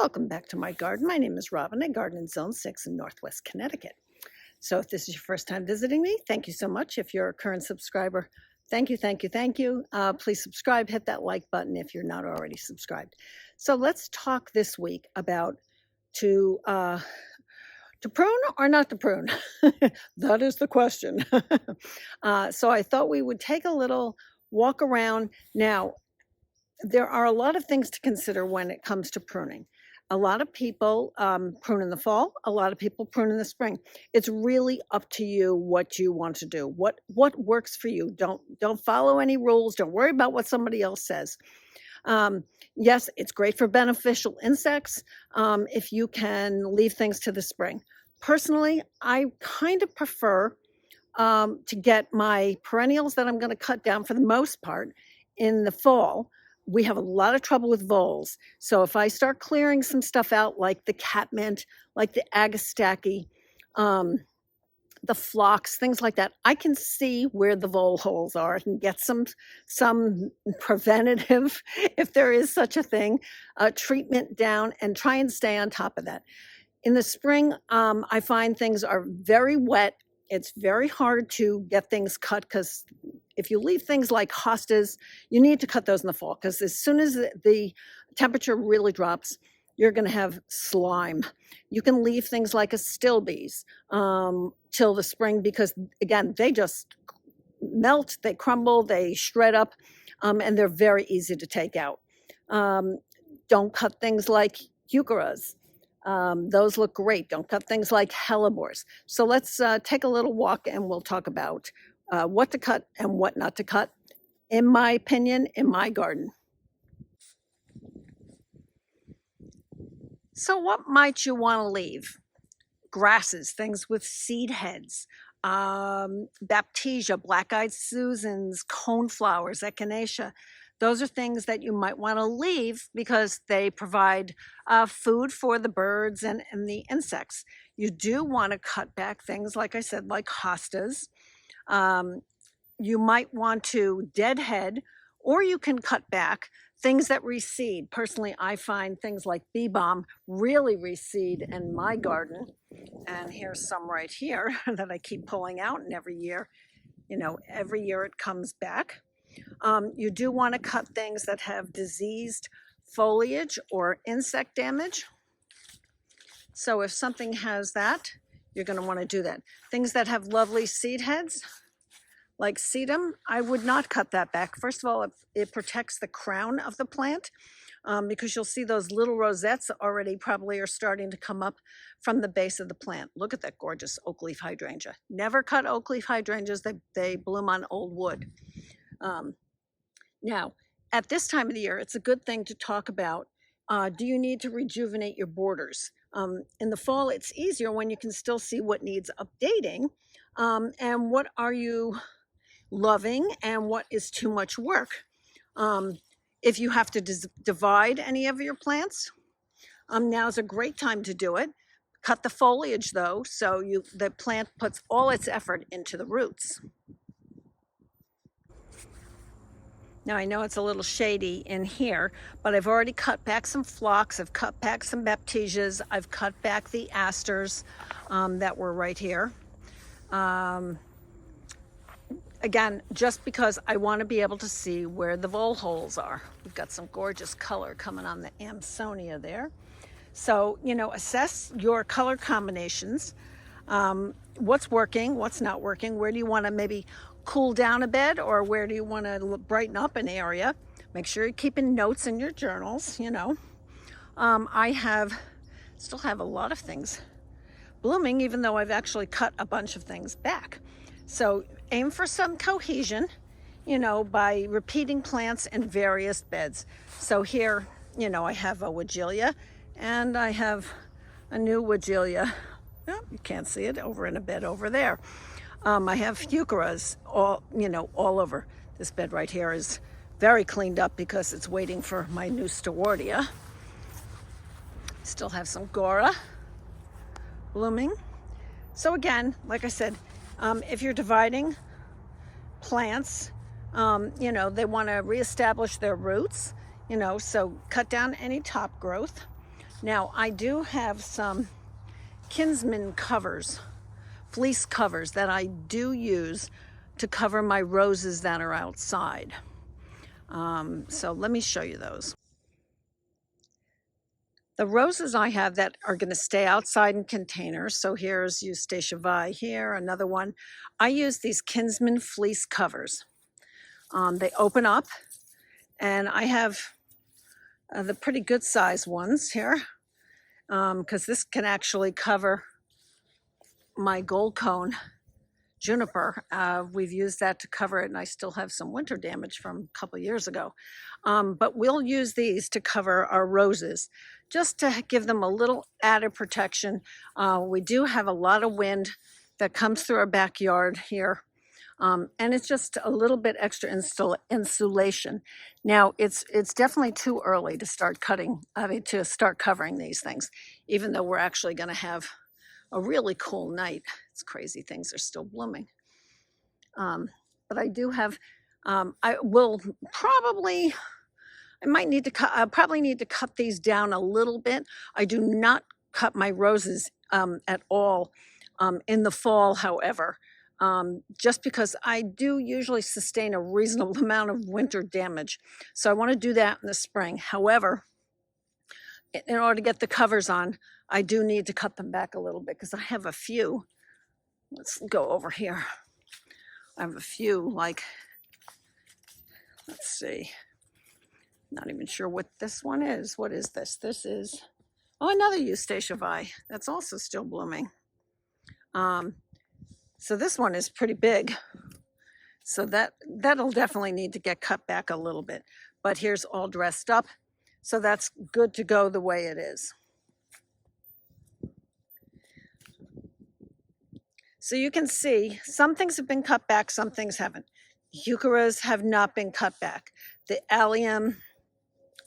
Welcome back to my garden. My name is Robin. I garden in Zone 6 in Northwest Connecticut. So if this is your first time visiting me, thank you so much. If you're a current subscriber, thank you, thank you, thank you. Please subscribe, hit that like button if you're not already subscribed. So let's talk this week about to prune or not to prune. That is the question. So I thought we would take a little walk around. Now, there are a lot of things to consider when it comes to pruning. A lot of people prune in the fall. A lot of people prune in the spring. It's really up to you what you want to do. What works for you. Don't follow any rules. Don't worry about what somebody else says. Yes, it's great for beneficial insects if you can leave things to the spring. Personally, I kind of prefer to get my perennials that I'm going to cut down for the most part in the fall. We have a lot of trouble with voles. So if I start clearing some stuff out like the catmint, like the agastache, the phlox, things like that, I can see where the vole holes are and get some preventative, if there is such a thing, treatment down and try and stay on top of that. In the spring, I find things are very wet. It's very hard to get things cut because if you leave things like hostas, you need to cut those in the fall because as soon as the temperature really drops, you're going to have slime. You can leave things like astilbes till the spring because, again, they just melt, they crumble, they shred up, and they're very easy to take out. Don't cut things like eucharas. Those look great. Don't cut things like hellebores. So let's take a little walk and we'll talk about what to cut and what not to cut, in my opinion, in my garden. So what might you want to leave? Grasses, things with seed heads, baptisia, black-eyed Susans, coneflowers, echinacea. Those are things that you might want to leave because they provide food for the birds and the insects. You do want to cut back things, like I said, like hostas. You might want to deadhead, or you can cut back things that reseed. Personally, I find things like bee balm really reseed in my garden. And here's some right here that I keep pulling out, and every year it comes back. You do want to cut things that have diseased foliage or insect damage. So if something has that, you're going to want to do that. Things that have lovely seed heads, like sedum, I would not cut that back. First of all, it protects the crown of the plant because you'll see those little rosettes already probably are starting to come up from the base of the plant. Look at that gorgeous oak leaf hydrangea. Never cut oak leaf hydrangeas. They bloom on old wood. Now, at this time of the year, it's a good thing to talk about, do you need to rejuvenate your borders? In the fall, it's easier when you can still see what needs updating and what are you loving and what is too much work. If you have to divide any of your plants, now's a great time to do it. Cut the foliage though, so the plant puts all its effort into the roots. Now I know it's a little shady in here, but I've already cut back some phlox, I've cut back some baptisias, I've cut back the asters that were right here. Again, just because I want to be able to see where the vole holes are. We've got some gorgeous color coming on the Amsonia there. So, assess your color combinations. What's working, what's not working, where do you want to maybe cool down a bit, or where do you want to brighten up an area? Make sure you're keeping notes in your journals, I still have a lot of things blooming, even though I've actually cut a bunch of things back. So aim for some cohesion, by repeating plants in various beds. So here, I have a Weigela and I have a new Weigela. Oh, you can't see it over in a bed over there. I have eucharas all over. This bed right here is very cleaned up because it's waiting for my new Stewardia. Still have some Gora blooming. So again, like I said, if you're dividing plants, they want to reestablish their roots, so cut down any top growth. Now I do have some Kinsman covers, fleece covers that I do use to cover my roses that are outside. So let me show you those. The roses I have that are going to stay outside in containers. So here's Eustacia Vi here, another one. I use these Kinsman fleece covers. They open up, and I have the pretty good size ones here, because this can actually cover my gold cone juniper. We've used that to cover it, and I still have some winter damage from a couple years ago. But we'll use these to cover our roses, just to give them a little added protection. We do have a lot of wind that comes through our backyard here. And it's just a little bit extra insulation. Now, it's definitely too early to start to start covering these things, even though we're actually going to have a really cool night. It's crazy, things are still blooming. But I do have, I might need to cut, I probably need to cut these down a little bit. I do not cut my roses at all in the fall, however, just because I do usually sustain a reasonable amount of winter damage. So I want to do that in the spring. However, in order to get the covers on, I do need to cut them back a little bit, because I have a few. Let's go over here. I have a few, like, let's see. Not even sure what this one is. What is this? This is, oh, another Eustacia Vi. That's also still blooming. So this one is pretty big. So that'll definitely need to get cut back a little bit. But here's all dressed up. So that's good to go the way it is. So you can see some things have been cut back, some things haven't. Eucharas have not been cut back. The allium,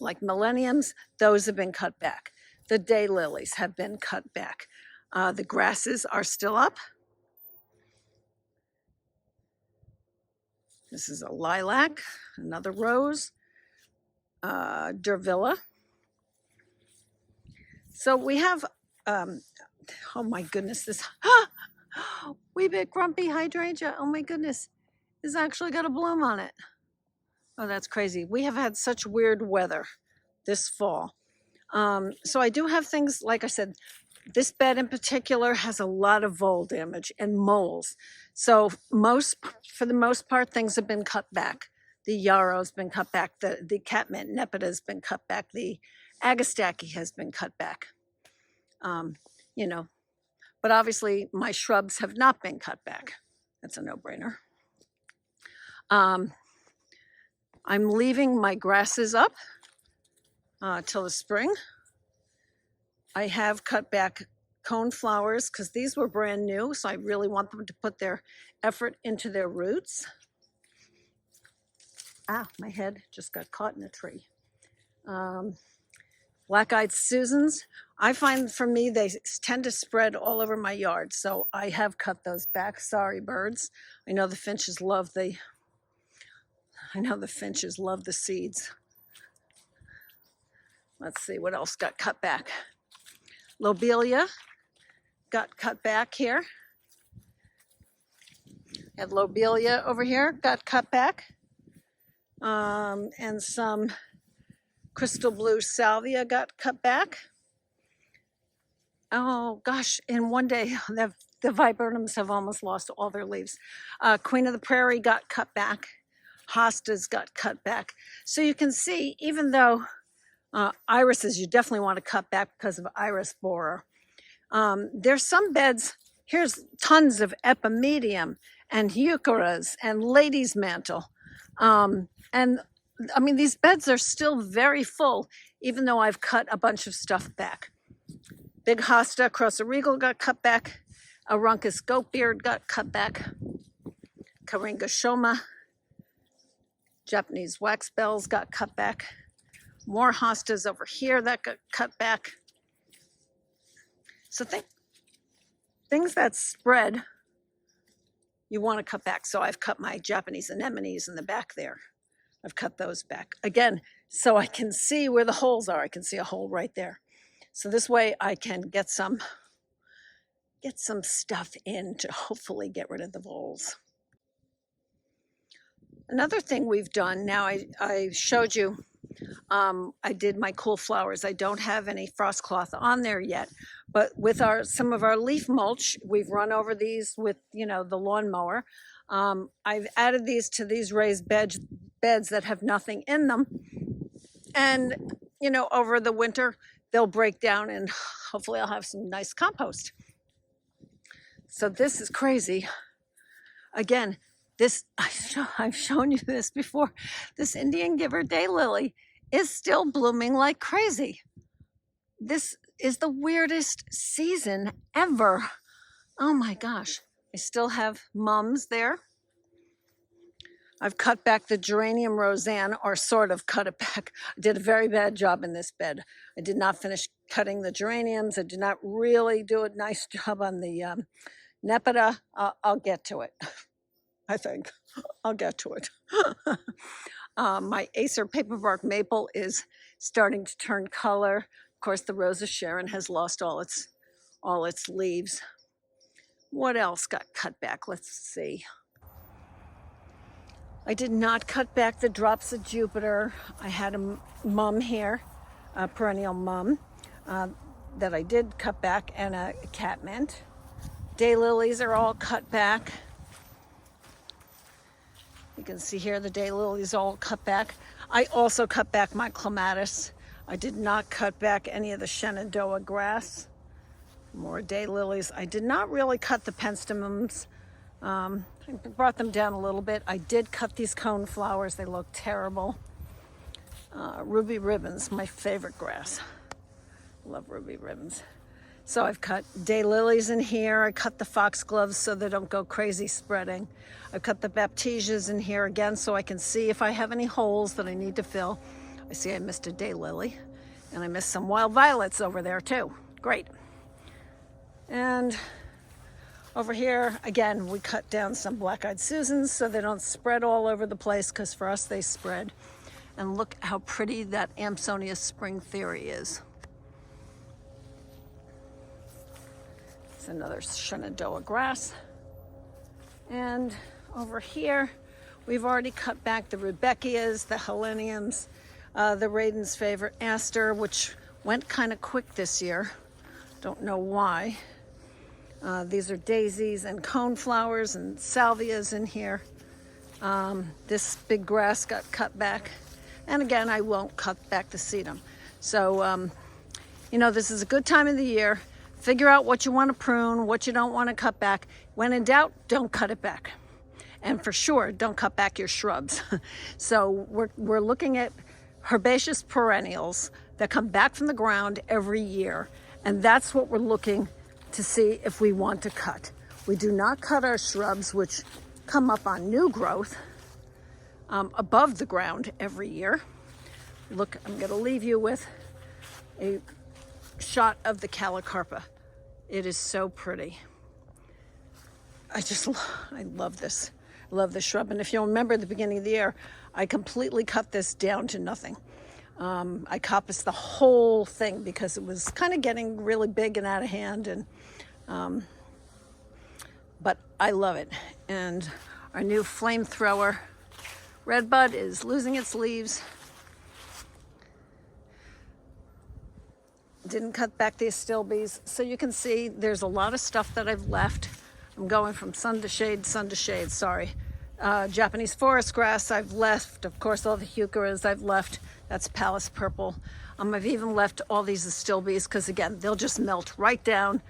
like millenniums, those have been cut back. The daylilies have been cut back. The grasses are still up. This is a lilac, another rose, Durvilla. So we have, oh my goodness, this wee bit grumpy hydrangea. Oh my goodness, it's actually got a bloom on it. Oh, that's crazy. We have had such weird weather this fall. So I do have things, like I said, this bed in particular has a lot of vole damage and moles. So for the most part, things have been cut back. The yarrow's been cut back. The catmint nepeta has been cut back. The agastache has been cut back. You know, but obviously my shrubs have not been cut back. That's a no-brainer. I'm leaving my grasses up till the spring. I have cut back cone flowers because these were brand new, so I really want them to put their effort into their roots. Ah, my head just got caught in a tree. Black-eyed Susans, I find for me they tend to spread all over my yard, so I have cut those back. Sorry, birds. I know the finches love the seeds. Let's see what else got cut back. Lobelia got cut back here. Had lobelia over here, got cut back. And some crystal blue salvia got cut back. Oh gosh, in one day, the viburnums have almost lost all their leaves. Queen of the Prairie got cut back. Hostas got cut back. So you can see, even though irises you definitely want to cut back because of iris borer. There's some beds, here's tons of epimedium and eucharas and lady's mantle. And I mean, these beds are still very full, even though I've cut a bunch of stuff back. Big hosta, crocus regal got cut back. Aruncus goatbeard got cut back. Karinga shoma, Japanese wax bells got cut back. More hostas over here that got cut back. So things that spread, you want to cut back. So I've cut my Japanese anemones in the back there. I've cut those back. Again, so I can see where the holes are. I can see a hole right there. So this way I can get some stuff in to hopefully get rid of the voles. Another thing we've done, now I showed you, I did my cool flowers. I don't have any frost cloth on there yet, but with some of our leaf mulch, we've run over these with, the lawnmower. I've added these to these raised beds that have nothing in them. And, over the winter, they'll break down and hopefully I'll have some nice compost. So this is crazy. Again, I've shown you this before. This Indian Giver daylily is still blooming like crazy. This is the weirdest season ever. Oh my gosh. I still have mums there. I've cut back the geranium Roseanne, or sort of cut it back. I did a very bad job in this bed. I did not finish cutting the geraniums. I did not really do a nice job on the Nepeta. I'll get to it. I think I'll get to it. My Acer paperbark maple is starting to turn color. Of course, the Rose of Sharon has lost all its leaves. What else got cut back? Let's see. I did not cut back the drops of Jupiter. I had a mum here, a perennial mum, that I did cut back, and a catmint. Daylilies are all cut back. You can see here the daylilies all cut back. I also cut back my clematis. I did not cut back any of the Shenandoah grass. More daylilies. I did not really cut the penstemons. I brought them down a little bit. I did cut these cone flowers. They look terrible. Ruby ribbons, my favorite grass. Love ruby ribbons. So I've cut daylilies in here. I cut the foxgloves so they don't go crazy spreading. I cut the baptisias in here again so I can see if I have any holes that I need to fill. I see I missed a daylily, and I missed some wild violets over there too. Great. And over here, again, we cut down some black-eyed Susans so they don't spread all over the place, because for us they spread. And look how pretty that Ampsonia Spring Theory is. It's another Shenandoah grass. And over here, we've already cut back the Rudbeckias, the Heleniums, the Raiden's favorite aster, which went kind of quick this year. Don't know why. These are daisies and coneflowers and salvias in here. This big grass got cut back. And again, I won't cut back the sedum. So, this is a good time of the year. Figure out what you want to prune, what you don't want to cut back. When in doubt, don't cut it back. And for sure, don't cut back your shrubs. So we're looking at herbaceous perennials that come back from the ground every year. And that's what we're looking to see if we want to cut. We do not cut our shrubs, which come up on new growth above the ground every year. Look, I'm going to leave you with a shot of the Calicarpa. It is so pretty. I love this. I love this shrub. And if you'll remember at the beginning of the year, I completely cut this down to nothing. I coppiced the whole thing because it was kind of getting really big and out of hand. And but I love it. And our new flamethrower redbud is losing its leaves. Didn't cut back the astilbes. So you can see there's a lot of stuff that I've left. I'm going from sun to shade, sorry. Japanese forest grass I've left. Of course, all the heucheras I've left. That's Palace Purple. I've even left all these astilbes because, again, they'll just melt right down.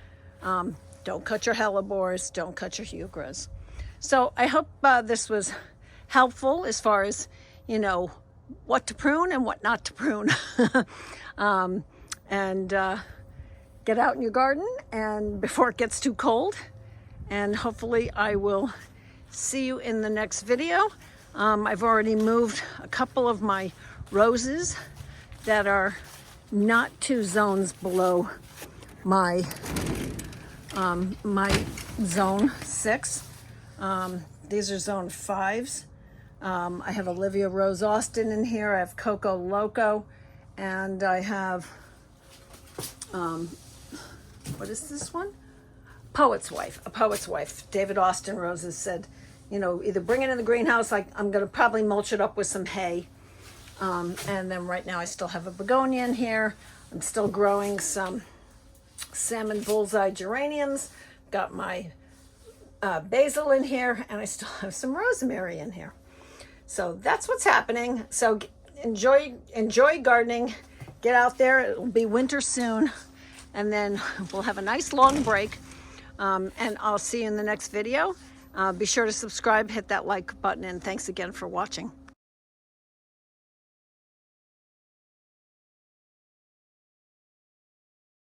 Don't cut your hellebores. Don't cut your heucheras. So I hope this was helpful as far as, what to prune and what not to prune. And get out in your garden and before it gets too cold. And hopefully I will see you in the next video. I've already moved a couple of my roses that are not 2 zones below my my zone 6. These are zone 5s. I have Olivia Rose Austin in here. I have Coco Loco, and I have what is this one? Poet's Wife, A Poet's Wife. David Austin Roses said, you know, either bring it in the greenhouse, like I'm going to probably mulch it up with some hay. And then right now I still have a begonia in here. I'm still growing some salmon bullseye geraniums. Got my basil in here, and I still have some rosemary in here. So that's what's happening. So enjoy gardening. Get out there. It'll be winter soon, and then we'll have a nice long break. And I'll see you in the next video. Be sure to subscribe, hit that like button, and thanks again for watching.